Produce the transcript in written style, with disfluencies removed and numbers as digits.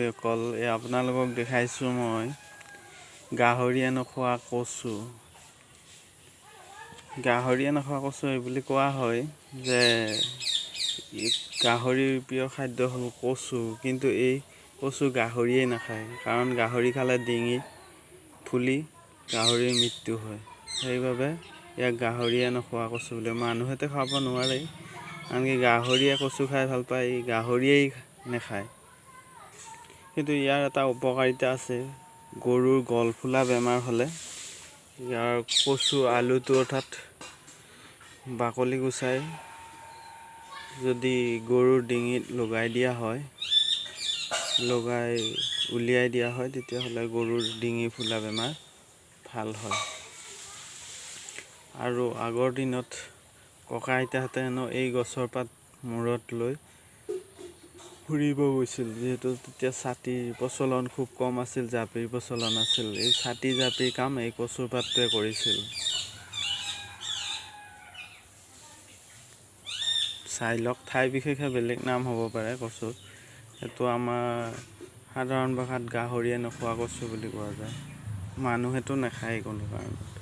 গাহৰিসকল, আপোনালোকক দেখাইছোঁ মই গাহৰিয়ে নোখোৱা কচু। গাহৰিয়ে নোখোৱা কচু এই বুলি কোৱা হয় যে গাহৰিৰ প্ৰিয় খাদ্য হ'ল কচু, কিন্তু এই কচু গাহৰিয়ে নাখায়, কাৰণ গাহৰি খালে ডিঙি ফুলি গাহৰিৰ মৃত্যু হয়। সেইবাবে ইয়াক গাহৰিয়ে নোখোৱা কচু বুলি। মানুহেতো খাব নোৱাৰে, আনকি গাহৰিয়ে কচু খাই ভাল পায়, গাহৰিয়েই নাখায়। কিন্তু ইয়াৰ এটা উপকাৰিতা আছে, গৰুৰ গলফুলা বেমাৰ হ'লে ইয়াৰ কচু আলুটো অৰ্থাৎ বাকলি গুচাই যদি গৰুৰ ডিঙিত লগাই দিয়া হয়, উলিয়াই দিয়া হয়, তেতিয়াহ'লে গৰুৰ ডিঙি ফুলা বেমাৰ ভাল হয়। আৰু আগৰ দিনত ককা আইতাহঁতে হেনো এই গছৰ পাত মূৰত লৈ ফুৰিব গৈছিল, যিহেতু তেতিয়া ছাতিৰ প্ৰচলন খুব কম আছিল, জাপিৰ প্ৰচলন আছিল। এই ছাতি জাপিৰ কাম এই কচুৰ পাতটোৱে কৰিছিল। চাই লওক, ঠাই বিশেষে বেলেগ নাম হ'ব পাৰে কচুৰ। সেইটো আমাৰ সাধাৰণ ভাষাত গাহৰিয়ে নোখোৱা কচু বুলি কোৱা যায়। মানুহেতো নাখায় কোনো কাৰণে।